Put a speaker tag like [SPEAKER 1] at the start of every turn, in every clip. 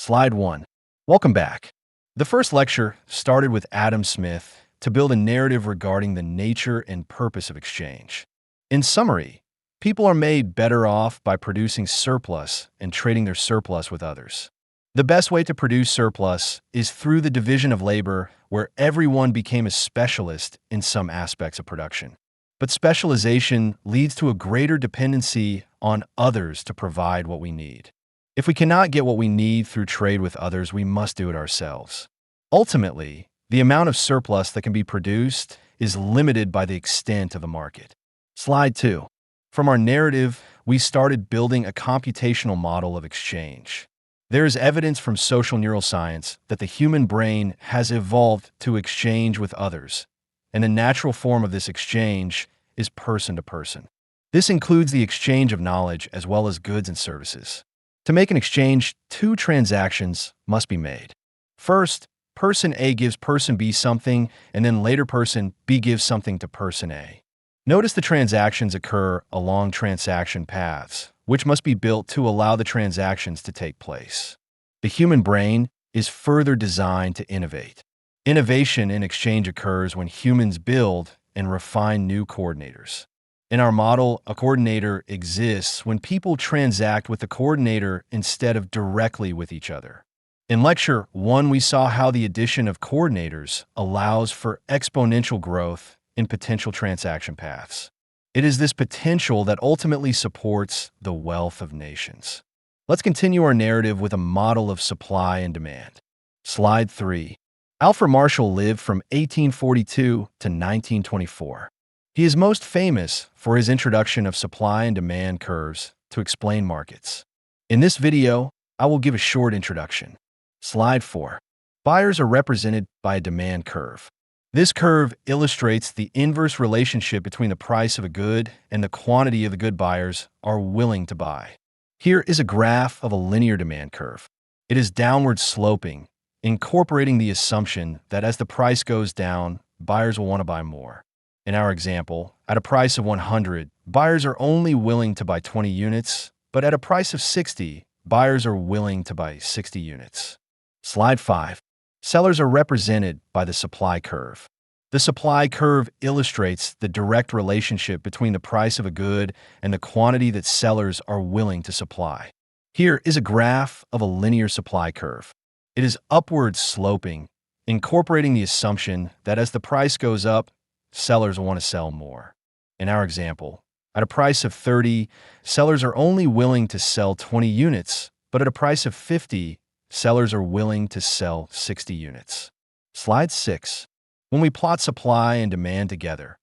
[SPEAKER 1] Slide 1. Welcome back. The first lecture started with Adam Smith to build a narrative regarding the nature and purpose of exchange. In summary, people are made better off by producing surplus and trading their surplus with others. The best way to produce surplus is through the division of labor, where everyone became a specialist in some aspects of production. But specialization leads to a greater dependency on others to provide what we need. If we cannot get what we need through trade with others, we must do it ourselves. Ultimately, the amount of surplus that can be produced is limited by the extent of the market. Slide 2. From our narrative, we started building a computational model of exchange. There is evidence from social neuroscience that the human brain has evolved to exchange with others, and the natural form of this exchange is person to person. This includes the exchange of knowledge as well as goods and services. To make an exchange, two transactions must be made. First, person A gives person B something, and then later person B gives something to person A. Notice the transactions occur along transaction paths, which must be built to allow the transactions to take place. The human brain is further designed to innovate. Innovation in exchange occurs when humans build and refine new coordinators. In our model, a coordinator exists when people transact with the coordinator instead of directly with each other. In Lecture 1, we saw how the addition of coordinators allows for exponential growth in potential transaction paths. It is this potential that ultimately supports the wealth of nations. Let's continue our narrative with a model of supply and demand. Slide 3. Alfred Marshall lived from 1842 to 1924. He is most famous for his introduction of supply and demand curves to explain markets. In this video, I will give a short introduction. Slide 4. Buyers are represented by a demand curve. This curve illustrates the inverse relationship between the price of a good and the quantity of the good buyers are willing to buy. Here is a graph of a linear demand curve. It is downward sloping, incorporating the assumption that as the price goes down, buyers will want to buy more. In our example, at a price of 100, buyers are only willing to buy 20 units, but at a price of 60, buyers are willing to buy 60 units. Slide 5. Sellers are represented by the supply curve. The supply curve illustrates the direct relationship between the price of a good and the quantity that sellers are willing to supply. Here is a graph of a linear supply curve. It is upward sloping, incorporating the assumption that as the price goes up, sellers want to sell more. In our example, at a price of 30, sellers are only willing to sell 20 units, but at a price of 50, sellers are willing to sell 60 units. Slide 6. When we plot supply and demand together,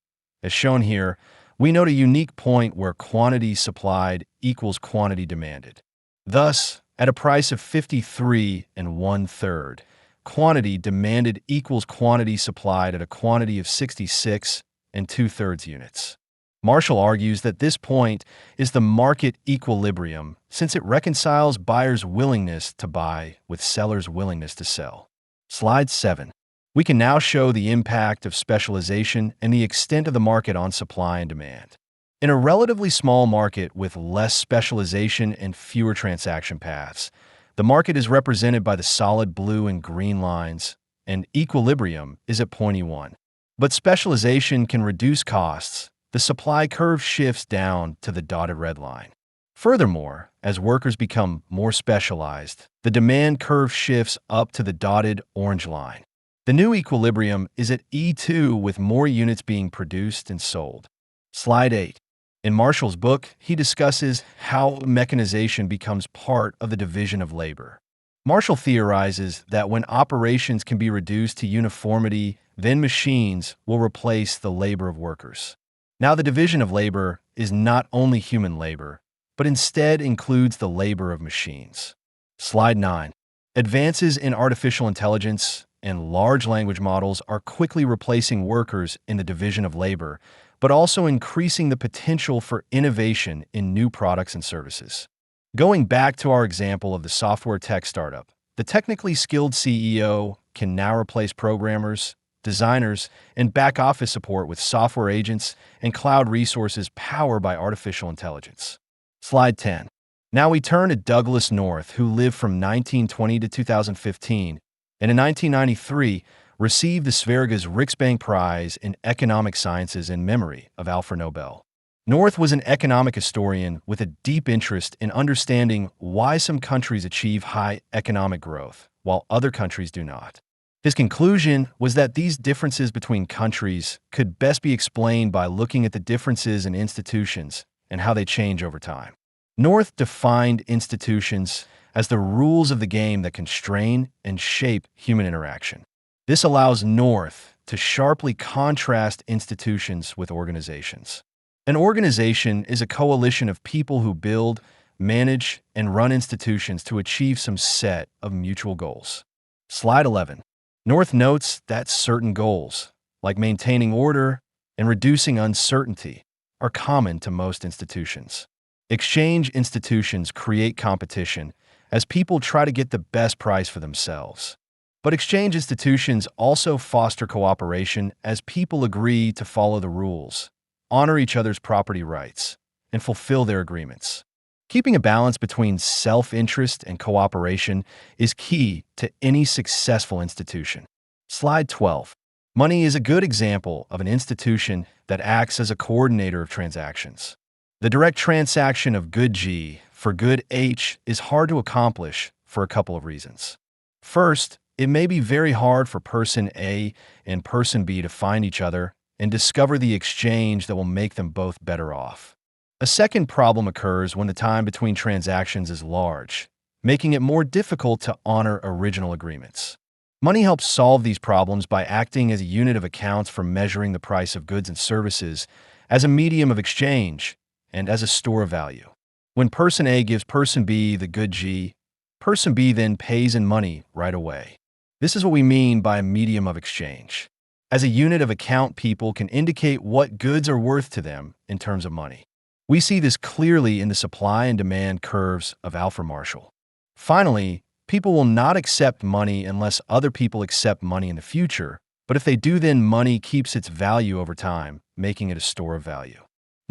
[SPEAKER 1] as shown here, we note a unique point where quantity supplied equals quantity demanded. Thus, at a price of 53 1/3, quantity demanded equals quantity supplied at a quantity of 66 2/3 units. Marshall argues that this point is the market equilibrium since it reconciles buyers' willingness to buy with sellers' willingness to sell. Slide 7. We can now show the impact of specialization and the extent of the market on supply and demand. In a relatively small market with less specialization and fewer transaction paths, the market is represented by the solid blue and green lines, and equilibrium is at point E1. But specialization can reduce costs. The supply curve shifts down to the dotted red line. Furthermore, as workers become more specialized, the demand curve shifts up to the dotted orange line. The new equilibrium is at E2 with more units being produced and sold. Slide 8. In Marshall's book, he discusses how mechanization becomes part of the division of labor. Marshall theorizes that when operations can be reduced to uniformity, then machines will replace the labor of workers. Now, the division of labor is not only human labor, but instead includes the labor of machines. Slide 9. Advances in artificial intelligence and large language models are quickly replacing workers in the division of labor, but also increasing the potential for innovation in new products and services. Going back to our example of the software tech startup, the technically skilled CEO can now replace programmers, designers, and back-office support with software agents and cloud resources powered by artificial intelligence. Slide 10. Now we turn to Douglas North, who lived from 1920 to 2015, and in 1993 received the Sveriges Riksbank Prize in Economic Sciences in memory of Alfred Nobel. North was an economic historian with a deep interest in understanding why some countries achieve high economic growth, while other countries do not. His conclusion was that these differences between countries could best be explained by looking at the differences in institutions and how they change over time. North defined institutions as the rules of the game that constrain and shape human interaction. This allows North to sharply contrast institutions with organizations. An organization is a coalition of people who build, manage, and run institutions to achieve some set of mutual goals. Slide 11. North notes that certain goals, like maintaining order and reducing uncertainty, are common to most institutions. Exchange institutions create competition as people try to get the best price for themselves. But exchange institutions also foster cooperation as people agree to follow the rules, honor each other's property rights, and fulfill their agreements. Keeping a balance between self-interest and cooperation is key to any successful institution. Slide 12. Money is a good example of an institution that acts as a coordinator of transactions. The direct transaction of good G for good H is hard to accomplish for a couple of reasons. First, it may be very hard for person A and person B to find each other and discover the exchange that will make them both better off. A second problem occurs when the time between transactions is large, making it more difficult to honor original agreements. Money helps solve these problems by acting as a unit of accounts for measuring the price of goods and services, as a medium of exchange, and as a store of value. When person A gives person B the good G, person B then pays in money right away. This is what we mean by a medium of exchange. As a unit of account, people can indicate what goods are worth to them in terms of money. We see this clearly in the supply and demand curves of Alfred Marshall. Finally, people will not accept money unless other people accept money in the future, but if they do, then money keeps its value over time, making it a store of value.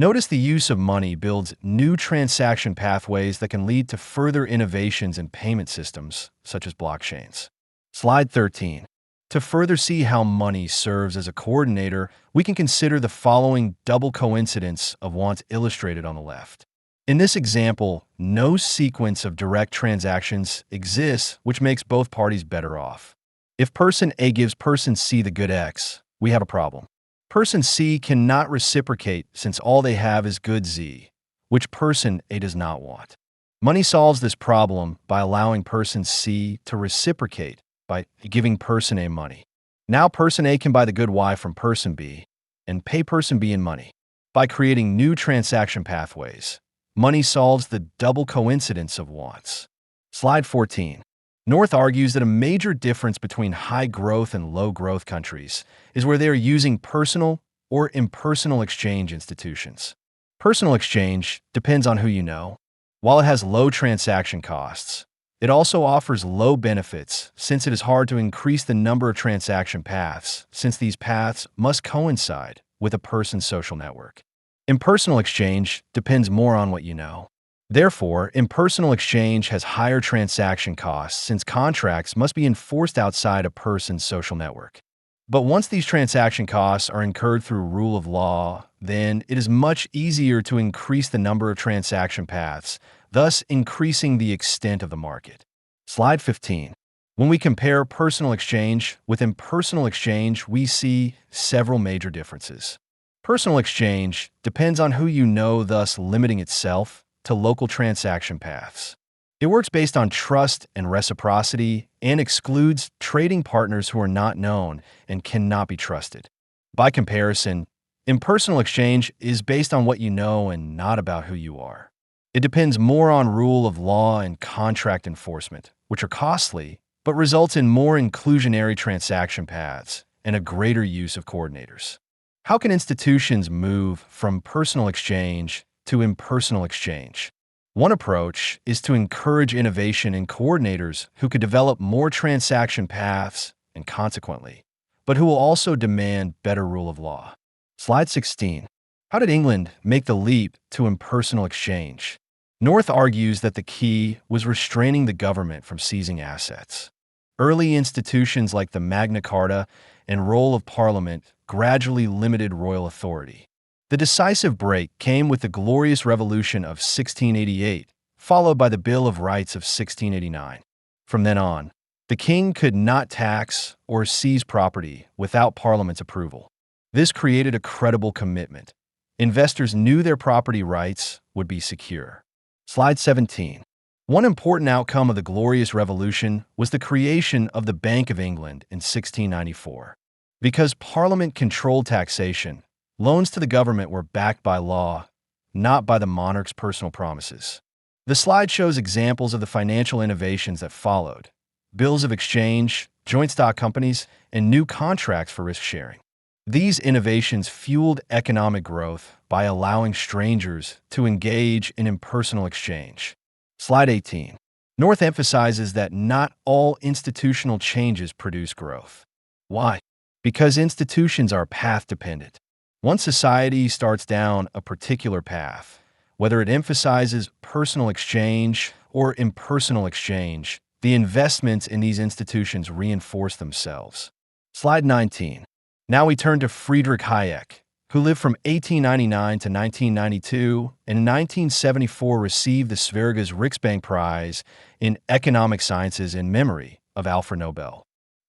[SPEAKER 1] Notice the use of money builds new transaction pathways that can lead to further innovations in payment systems, such as blockchains. Slide 13. To further see how money serves as a coordinator, we can consider the following double coincidence of wants illustrated on the left. In this example, no sequence of direct transactions exists, which makes both parties better off. If person A gives person C the good X, we have a problem. Person C cannot reciprocate since all they have is good Z, which person A does not want. Money solves this problem by allowing person C to reciprocate by giving person A money. Now person A can buy the good Y from person B and pay person B in money. By creating new transaction pathways, money solves the double coincidence of wants. Slide 14. North argues that a major difference between high-growth and low-growth countries is where they are using personal or impersonal exchange institutions. Personal exchange depends on who you know. While it has low transaction costs, it also offers low benefits since it is hard to increase the number of transaction paths, since these paths must coincide with a person's social network. Impersonal exchange depends more on what you know. Therefore, impersonal exchange has higher transaction costs since contracts must be enforced outside a person's social network. But once these transaction costs are incurred through rule of law, then it is much easier to increase the number of transaction paths, thus increasing the extent of the market. Slide 15. When we compare personal exchange with impersonal exchange, we see several major differences. Personal exchange depends on who you know, thus limiting itself to local transaction paths. It works based on trust and reciprocity and excludes trading partners who are not known and cannot be trusted. By comparison, impersonal exchange is based on what you know and not about who you are. It depends more on rule of law and contract enforcement, which are costly, but results in more inclusionary transaction paths and a greater use of coordinators. How can institutions move from personal exchange to impersonal exchange? One approach is to encourage innovation in coordinators who could develop more transaction paths and consequently, but who will also demand better rule of law. Slide 16. How did England make the leap to impersonal exchange? North argues that the key was restraining the government from seizing assets. Early institutions like the Magna Carta and role of Parliament gradually limited royal authority. The decisive break came with the Glorious Revolution of 1688, followed by the Bill of Rights of 1689. From then on, the king could not tax or seize property without Parliament's approval. This created a credible commitment. Investors knew their property rights would be secure. Slide 17. One important outcome of the Glorious Revolution was the creation of the Bank of England in 1694. Because Parliament controlled taxation, loans to the government were backed by law, not by the monarch's personal promises. The slide shows examples of the financial innovations that followed: bills of exchange, joint stock companies, and new contracts for risk sharing. These innovations fueled economic growth by allowing strangers to engage in impersonal exchange. Slide 18. North emphasizes that not all institutional changes produce growth. Why? Because institutions are path-dependent. Once society starts down a particular path, whether it emphasizes personal exchange or impersonal exchange, the investments in these institutions reinforce themselves. Slide 19. Now we turn to Friedrich Hayek, who lived from 1899 to 1992 and in 1974 received the Sverige Riksbank Prize in Economic Sciences in memory of Alfred Nobel.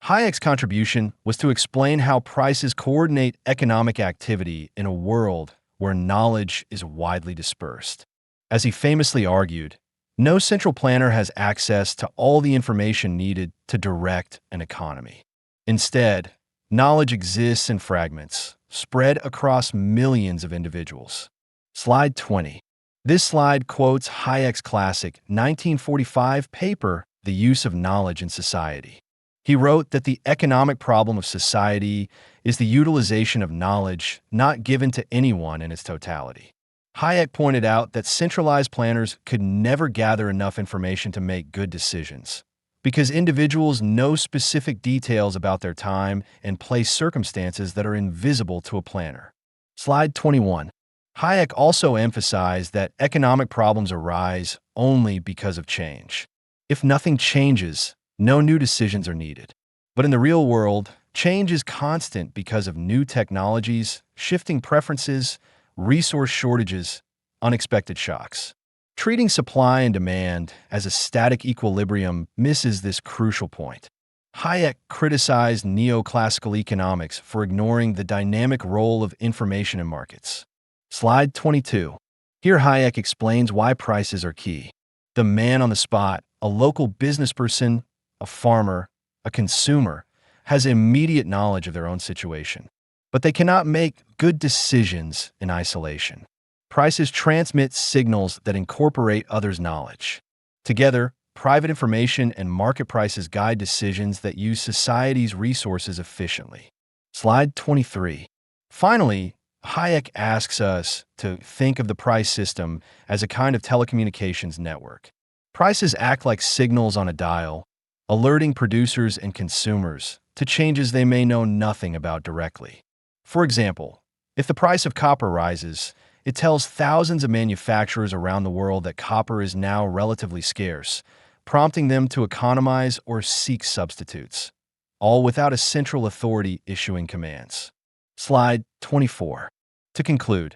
[SPEAKER 1] Hayek's contribution was to explain how prices coordinate economic activity in a world where knowledge is widely dispersed. As he famously argued, no central planner has access to all the information needed to direct an economy. Instead, knowledge exists in fragments, spread across millions of individuals. Slide 20. This slide quotes Hayek's classic 1945 paper, The Use of Knowledge in Society. He wrote that the economic problem of society is the utilization of knowledge not given to anyone in its totality. Hayek pointed out that centralized planners could never gather enough information to make good decisions, because individuals know specific details about their time and place circumstances that are invisible to a planner. Slide 21. Hayek also emphasized that economic problems arise only because of change. If nothing changes, no new decisions are needed. But in the real world, change is constant because of new technologies, shifting preferences, resource shortages, unexpected shocks. Treating supply and demand as a static equilibrium misses this crucial point. Hayek criticized neoclassical economics for ignoring the dynamic role of information in markets. Slide 22. Here Hayek explains why prices are key. The man on the spot, a local business person, a farmer, a consumer, has immediate knowledge of their own situation. But they cannot make good decisions in isolation. Prices transmit signals that incorporate others' knowledge. Together, private information and market prices guide decisions that use society's resources efficiently. Slide 23. Finally, Hayek asks us to think of the price system as a kind of telecommunications network. Prices act like signals on a dial, alerting producers and consumers to changes they may know nothing about directly. For example, if the price of copper rises, it tells thousands of manufacturers around the world that copper is now relatively scarce, prompting them to economize or seek substitutes, all without a central authority issuing commands. Slide 24. To conclude,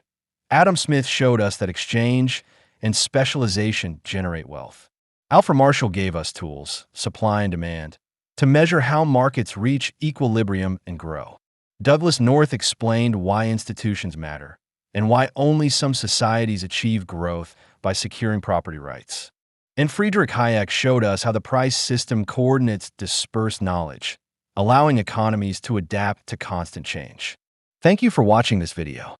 [SPEAKER 1] Adam Smith showed us that exchange and specialization generate wealth. Alfred Marshall gave us tools, supply and demand, to measure how markets reach equilibrium and grow. Douglas North explained why institutions matter and why only some societies achieve growth by securing property rights. And Friedrich Hayek showed us how the price system coordinates dispersed knowledge, allowing economies to adapt to constant change. Thank you for watching this video.